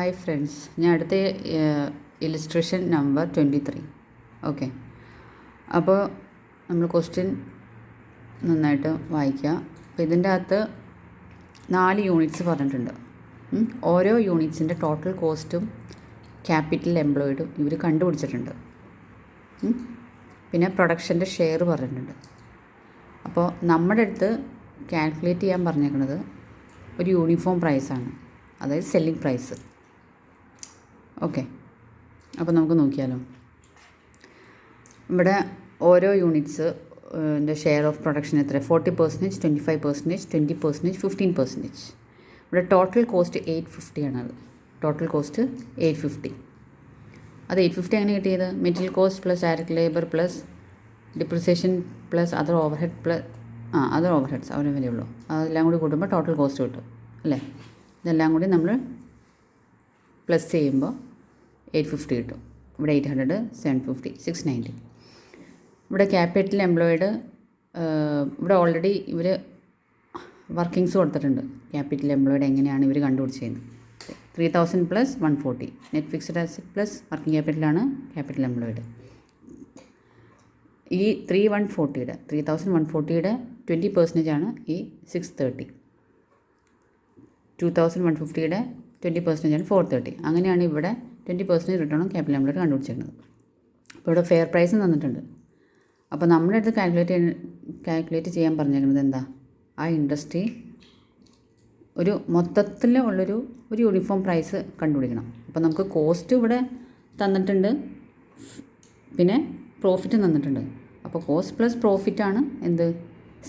Hi friends, ഞാൻ അടുത്ത illustration number 23. Okay, അപ്പോൾ നമ്മൾ ക്വസ്റ്റ്യൻ നന്നായിട്ട് വായിക്കുക. അപ്പോൾ ഇതിൻ്റെ അകത്ത് 4 യൂണിറ്റ്സ് പറഞ്ഞിട്ടുണ്ട്. ഓരോ യൂണിറ്റ്സിൻ്റെ ടോട്ടൽ കോസ്റ്റും ക്യാപിറ്റൽ എംപ്ലോയിഡും ഇവർ കണ്ടുപിടിച്ചിട്ടുണ്ട്. പിന്നെ പ്രൊഡക്ഷൻ്റെ ഷെയർ പറഞ്ഞിട്ടുണ്ട്. അപ്പോൾ നമ്മുടെ അടുത്ത് കാൽക്കുലേറ്റ് ചെയ്യാൻ പറഞ്ഞേക്കുന്നത് ഒരു യൂണിഫോം പ്രൈസാണ്, അതായത് സെല്ലിംഗ് പ്രൈസ്. ഓക്കെ, അപ്പോൾ നമുക്ക് നോക്കിയാലോ. ഇവിടെ ഓരോ യൂണിറ്റ്സ് ഷെയർ ഓഫ് പ്രൊഡക്ഷൻ എത്ര? 40%, 25%, 20%, 15%. ഇവിടെ ടോട്ടൽ കോസ്റ്റ് 850 ആണത്. Total cost 850. അത് 850 എങ്ങനെ കിട്ടിയത്? Material cost plus direct labour plus depreciation plus other overhead plus other overheads അവരെ വിലയുള്ളൂ. അതെല്ലാം കൂടി കൂട്ടുമ്പോൾ ടോട്ടൽ കോസ്റ്റ് കിട്ടും അല്ലേ? ഇതെല്ലാം കൂടി നമ്മൾ പ്ലസ് ചെയ്യുമ്പോൾ 850 കിട്ടും. ഇവിടെ 800, 750, 690. ഇവിടെ ക്യാപിറ്റൽ എംപ്ലോയിഡ് ഇവിടെ ഓൾറെഡി ഇവർ വർക്കിങ്സ് കൊടുത്തിട്ടുണ്ട്. ക്യാപിറ്റൽ എംപ്ലോയിഡ് എങ്ങനെയാണ് ഇവർ കണ്ടുപിടിച്ചത്? 3000 plus 140 net fixed asset plus working ക്യാപിറ്റലാണ് ക്യാപിറ്റൽ എംപ്ലോയിഡ്. ഈ 3140യുടെ 20% ആണ് ഈ 630. 2150യുടെ 20% ആണ് 430. അങ്ങനെയാണ് ഇവിടെ 20% റിട്ടേൺ ഓൺ ക്യാപിറ്റൽ എംപ്ലോയിഡ് കണ്ടുപിടിച്ചിരുന്നത്. അപ്പോൾ ഇവിടെ ഫെയർ പ്രൈസ് തന്നിട്ടുണ്ട്. അപ്പോൾ നമ്മുടെ അടുത്ത് കാൽക്കുലേറ്റ് ചെയ്യാൻ പറഞ്ഞിരിക്കുന്നത് എന്താ? ആ ഇൻഡസ്ട്രി ഒരു മൊത്തത്തിൽ ഉള്ളൊരു യൂണിഫോം പ്രൈസ് കണ്ടുപിടിക്കണം. അപ്പോൾ നമുക്ക് കോസ്റ്റ് ഇവിടെ തന്നിട്ടുണ്ട്, പിന്നെ പ്രോഫിറ്റ് തന്നിട്ടുണ്ട്. അപ്പോൾ കോസ്റ്റ് പ്ലസ് പ്രോഫിറ്റാണ് എന്ത്?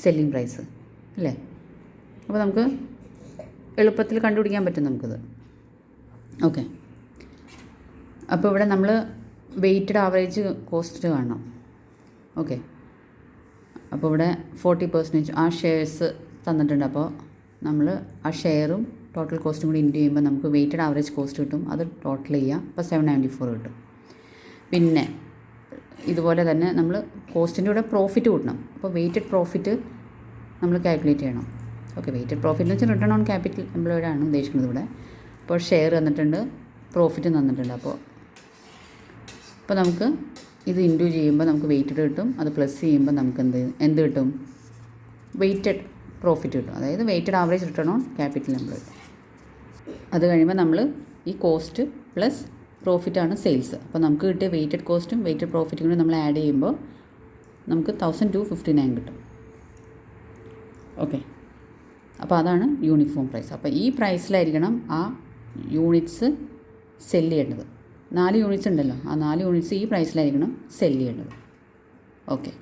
സെല്ലിംഗ് പ്രൈസ് അല്ലേ? അപ്പോൾ നമുക്ക് എളുപ്പത്തിൽ കണ്ടുപിടിക്കാൻ പറ്റും നമുക്കത്. ഓക്കെ, അപ്പോൾ ഇവിടെ നമ്മൾ വെയ്റ്റഡ് ആവറേജ് കോസ്റ്റ് കാണണം. ഓക്കെ, അപ്പോൾ ഇവിടെ 40% ആ ഷെയർസ് തന്നിട്ടുണ്ട്. അപ്പോൾ നമ്മൾ ആ ഷെയറും ടോട്ടൽ കോസ്റ്റും കൂടി ഇൻറ്റു ചെയ്യുമ്പോൾ നമുക്ക് വെയ്റ്റഡ് ആവറേജ് കോസ്റ്റ് കിട്ടും. അത് ടോട്ടൽ ചെയ്യുക, അപ്പോൾ 794 കിട്ടും. പിന്നെ ഇതുപോലെ തന്നെ നമ്മൾ കോസ്റ്റിൻ്റെ കൂടെ പ്രോഫിറ്റ് കൂട്ടണം. അപ്പോൾ വെയ്റ്റഡ് പ്രോഫിറ്റ് നമ്മൾ കാൽക്കുലേറ്റ് ചെയ്യണം. ഓക്കെ, വെയ്റ്റഡ് പ്രോഫിറ്റ് എന്ന് വെച്ചാൽ റിട്ടേൺ ഓൺ ക്യാപിറ്റൽ എംപ്ലോയിഡ് ആണ് ഉദ്ദേശിക്കുന്നത് ഇവിടെ. അപ്പോൾ ഷെയർ തന്നിട്ടുണ്ട്, പ്രോഫിറ്റ് തന്നിട്ടുണ്ട്. അപ്പോൾ നമുക്ക് ഇത് ഇൻറ്റു ചെയ്യുമ്പോൾ നമുക്ക് വെയ്റ്റഡ് കിട്ടും. അത് പ്ലസ് ചെയ്യുമ്പോൾ നമുക്ക് എന്ത് കിട്ടും? വെയ്റ്റഡ് പ്രോഫിറ്റ് കിട്ടും, അതായത് weighted average return on capital employed. അത് കഴിയുമ്പോൾ നമ്മൾ ഈ കോസ്റ്റ് പ്ലസ് പ്രോഫിറ്റാണ് സെയിൽസ്. അപ്പോൾ നമുക്ക് കിട്ടിയ വെയ്റ്റഡ് കോസ്റ്റും വെയ്റ്റഡ് പ്രോഫിറ്റും കൂടി നമ്മൾ ആഡ് ചെയ്യുമ്പോൾ നമുക്ക് 1259 കിട്ടും. ഓക്കെ, അപ്പോൾ അതാണ് യൂണിഫോം പ്രൈസ്. അപ്പോൾ ഈ പ്രൈസിലായിരിക്കണം ആ യൂണിറ്റ്സ് സെല്ല് ചെയ്യേണ്ടത്. 4 യൂണിറ്റ്സ് ഉണ്ടല്ലോ, ആ 4 യൂണിറ്റ്സ് ഈ പ്രൈസിലായിരിക്കണം സെല്ല് ചെയ്യേണ്ടത്. ഓക്കെ.